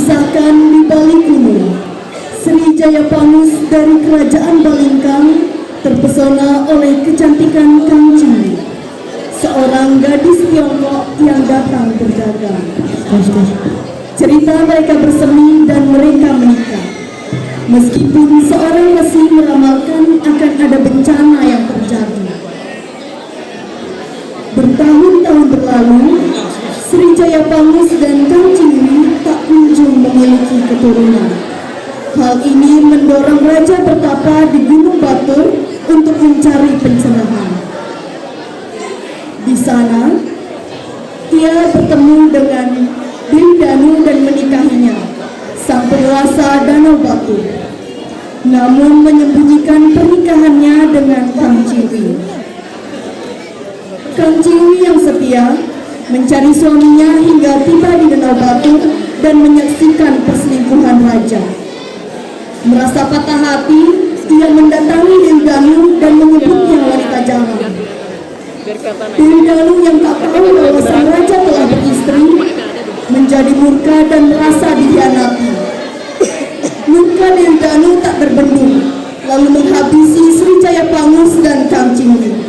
Dikisahkan di balik gunung, Sri Jayapangus dari Kerajaan Balingkang terpesona oleh kecantikan Kang Cili, seorang gadis Tiongkok yang datang berdagang. Cerita mereka bersemi dan mereka menikah. Meskipun seorang masih meramalkan akan ada bencana yang terjadi. Bertahun-tahun berlalu, Sri Jayapangus dan Kang Cili tak kunjung memiliki keturunan. Hal ini mendorong Raja bertapa di Gunung Batur untuk mencari pencerahan. Di sana, ia bertemu dengan Dewi Danu dan menikahinya, sang penguasa Danau Batur. Namun menyembunyikan pernikahannya dengan Kang Cili. Kang Cili yang setia mencari suaminya hingga tiba di Danau Batur dan menyaksikan perselingkuhan raja. Merasa patah hati, ia mendatangi Dewi Danu dan menyebutnya wanita jalan. Dewi Danu yang tak tahu bahwa sang raja telah beristri menjadi murka dan merasa dikhianati. Murka Dewi Danu tak terbendung, lalu menghabisi Sri Jayapangus dan Kang Cili.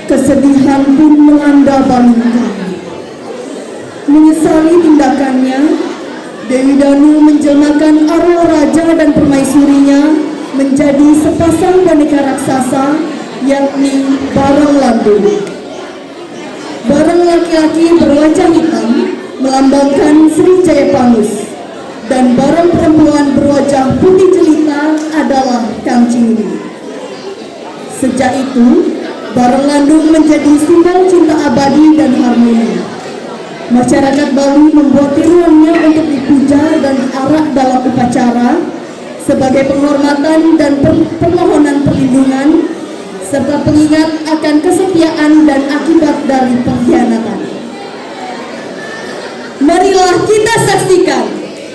Kesedihan pun melanda Balingkang. Menyesali tindakannya, Dewi Danu menjelmakan arwah raja dan permaisurinya menjadi sepasang boneka raksasa, yakni barang landung. Barang laki-laki berwajah hitam melambangkan Sri Jayapangus, dan barang perempuan berwajah putih jelita adalah Kang Cili. Sejak itu, barang landung menjadi simbol cinta abadi dan harmoni. Masyarakat Bali membuat tiruannya untuk dipuja dan diarak dalam upacara sebagai penghormatan dan permohonan perlindungan serta pengingat akan kesetiaan dan akibat dari pengkhianatan. Marilah kita saksikan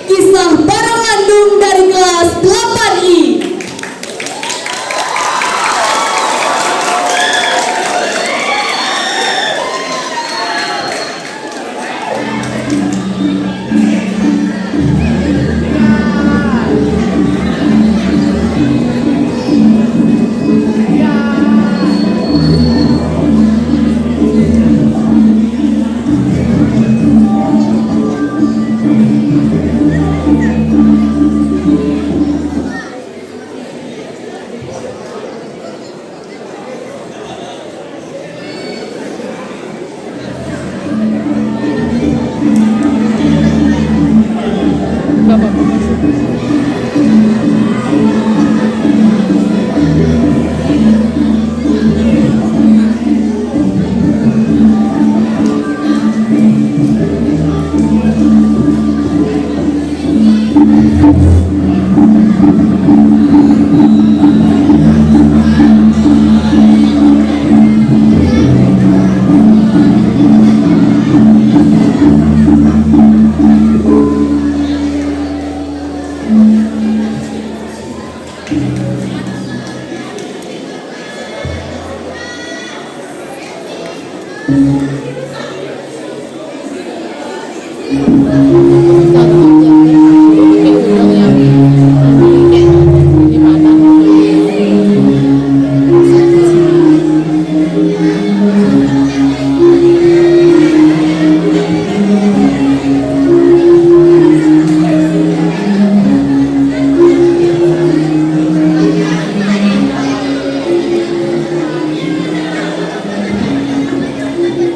kisah barang landung dari kelas 8I.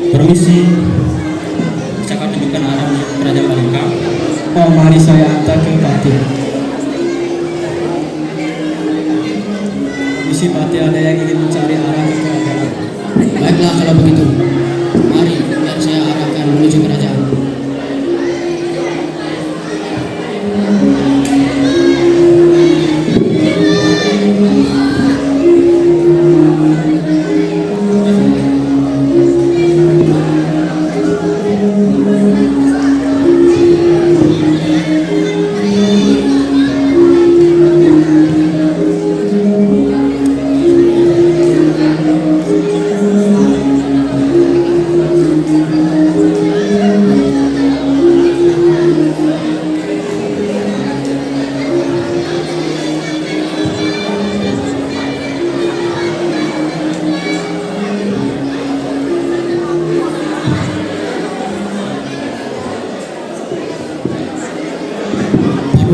Permisi, saya akan tunjukkan arah Kerajaan Balingkang. Oh, mari saya antar ke Pati. Misi Pati, ada yang ingin mencari arah ke kerajaan. Baiklah kalau begitu, mari biar saya arahkan menuju kerajaan.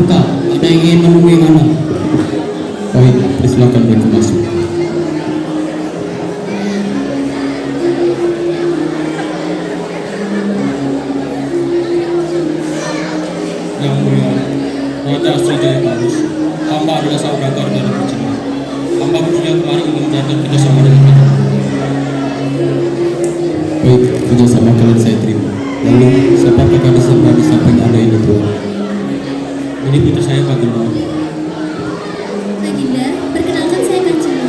terbuka. Ada yang ingin menemui Anda? Baik, silakan mereka masuk. Yang mulia, Raja Srijaya Paus, hamba adalah saudagar dari Cina. Hamba bersedia kemari ingin menjalankan kerjasama dengan kita. Baik, kerjasama kalian saya terima. Lalu, siapakah gadis yang berada di samping Anda ini, Tuan? Ini putri saya Baginda. Baginda, perkenalkan saya Kancana.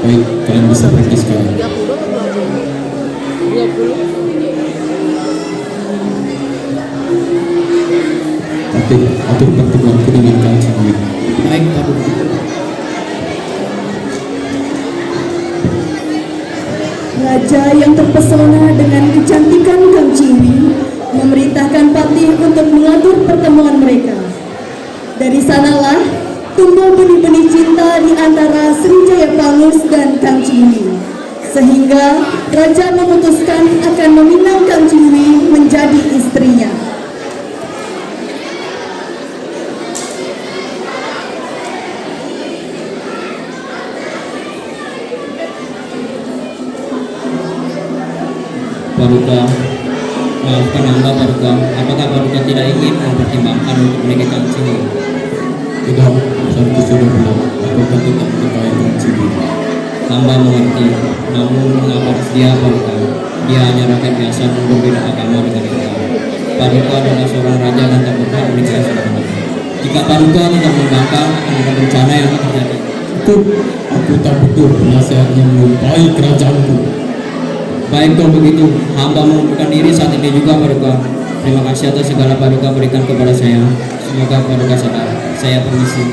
Baik, kalian bisa pergi sekarang. Tapi, atur pertemuanku dengan Kancing ini. Baik, Paduka. Raja yang terpesona dengan kecantikan Kang Ciwi memerintahkan Patih untuk mengatur pertemuan mereka. Dari sanalah tumbuh benih-benih cinta di antara Srijaya Pangus dan Kang Ciwi, sehingga Raja memutuskan akan meminang Kang Ciwi menjadi istrinya. Paduka, maafkan hamba Paduka. Apakah Paduka tidak ingin mempertimbangkan untuk menikah Kancing? Tidak, saatku sudah bilang, aku akan tetap menikahi Kancing ini. Hamba mengerti, namun mengapa dia Paduka? Dia hanya rakyat biasa dan berbeda agama dengan kita. Paduka adalah seorang raja dan tak berhak menikahi seorang. Jika Paduka tidak membangkang, akan ada bencana yang akan terjadi. Cukup, aku tak butuh penasehat yang menyerupai kerajaanku. Baik kalau begitu, hamba mengundurkan diri saat ini juga Paduka. Terima kasih atas segala Paduka berikan kepada saya. Semoga Paduka sadar. Saya permisi.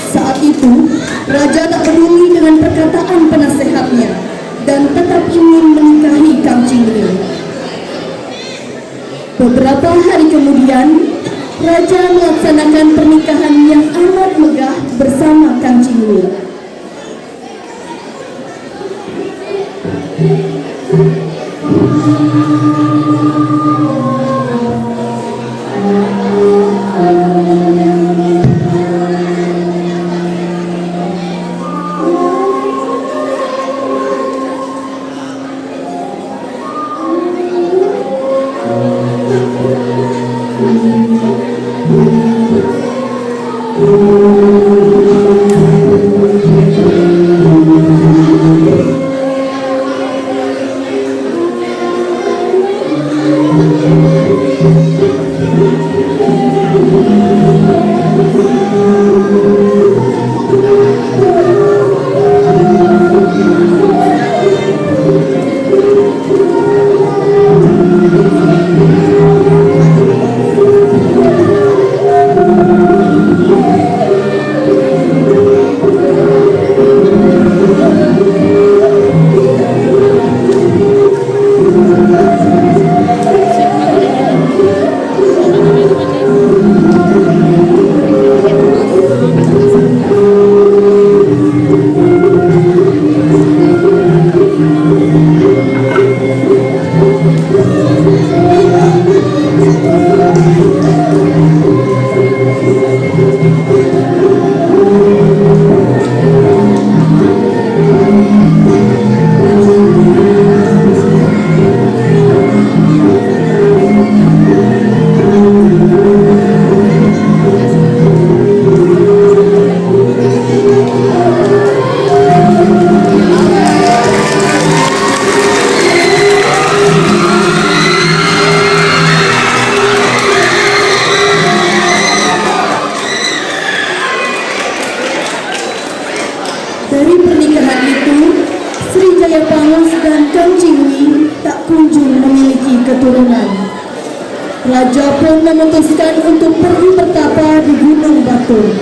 Saat itu, Raja tak peduli dengan perkataan penasehatnya dan tetap ingin menikahi Kang Cingri. Beberapa hari kemudian, Raja melaksanakan pernikahan yang amat megah bersama Kang Cingri. Dari pernikahan itu, Srijaya Pangus dan Kang Cingwi tak kunjung memiliki keturunan. Raja pun memutuskan untuk pergi bertapa di Gunung Batur.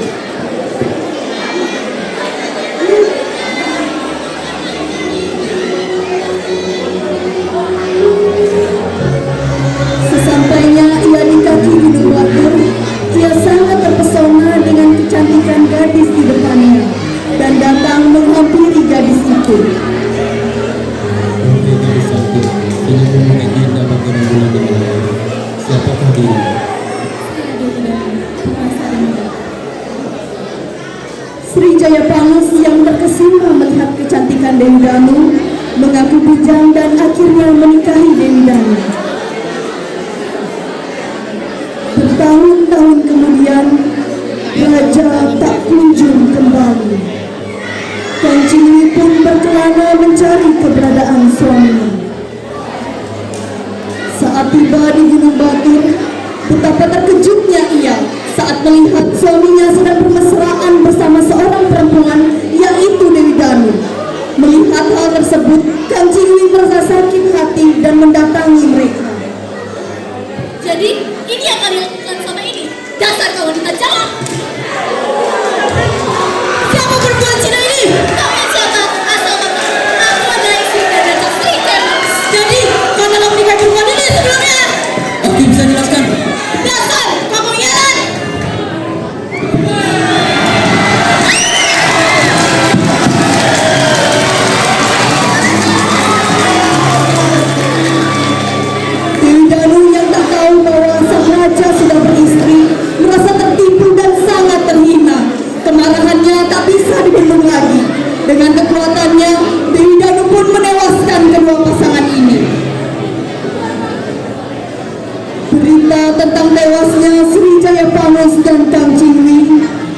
Sesampainya ia di kaki Gunung Batur, ia sangat terpesona dengan kecantikan gadis di depannya dan datang menghampiri gadis itu. Oke, gadis cantik, senyummu mengindah bagi rembulan di malam. Danu mengaku bujang dan akhirnya menikahi Dewi Danu. Bertahun-tahun kemudian, raja tak kunjung kembali. Kancingwi pun berkelana mencari keberadaan suaminya. Saat tiba di Gunung Batur, betapa terkejutnya ia saat melihat suaminya sedang bermesraan bersama seorang perempuan, yaitu Dewi Danu. Melihat hal tersebut, Kancingwi merasa sakit hati dan mendatangi mereka. Jadi, ini yang kalian lakukan sama ini? Dasar kau wanita jalan! Siapa perempuan Cina ini? Kalian siapa? Asal mata. Aku adalah istri dan Datuk Sri Kemas. Jadi, kau telah menikahi perempuan ini sebelumnya? Oke, bisa jelaskan? Dasar, kamu nyalan! Dewi Danu yang tak tahu bahwa sang raja sudah beristri merasa tertipu dan sangat terhina. Kemarahannya tak bisa dibendung lagi. Dengan kekuatannya, Dewi Danu pun menewaskan kedua pasangan ini. Berita tentang tewasnya Srijaya Pangus dan Kancingwi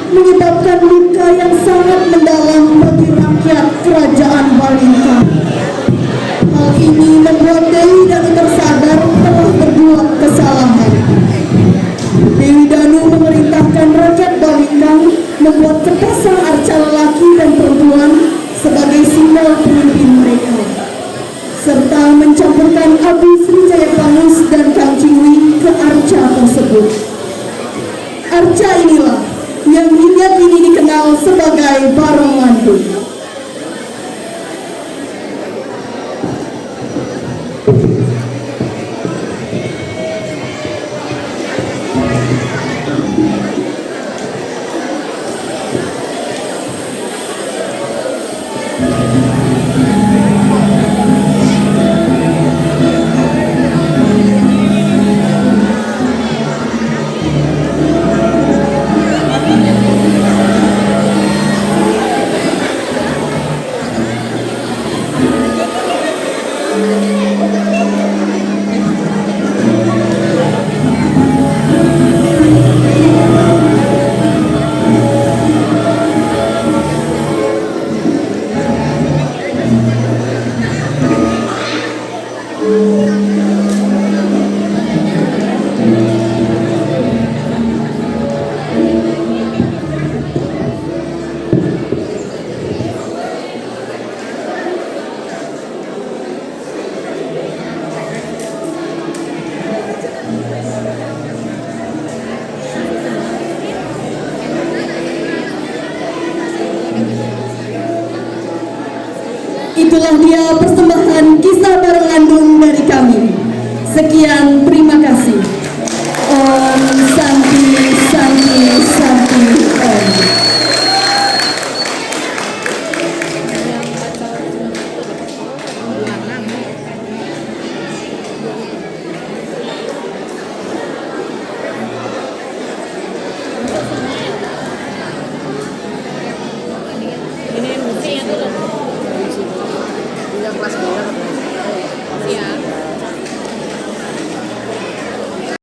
menyebabkan luka yang sangat mendalam bagi rakyat kerajaan Balingka. Hal ini membuat Dewi Danu tersadar telah berbuat kesalahan. Dewi Danu memerintahkan rakyat Balingkang membuat sepasang arca lelaki dan perempuan sebagai simbol pemimpin mereka, serta mencampurkan abu Srijaya Pangus dan Kancingwi ke arca tersebut. Arca inilah yang hingga kini dikenal sebagai Barong Landung. Itulah dia persembahan kisah Barong Landung dari kami. Sekian, terima kasih. Om Santi Santi Santi Om. Ini musik itu loh. Yang kelas 2.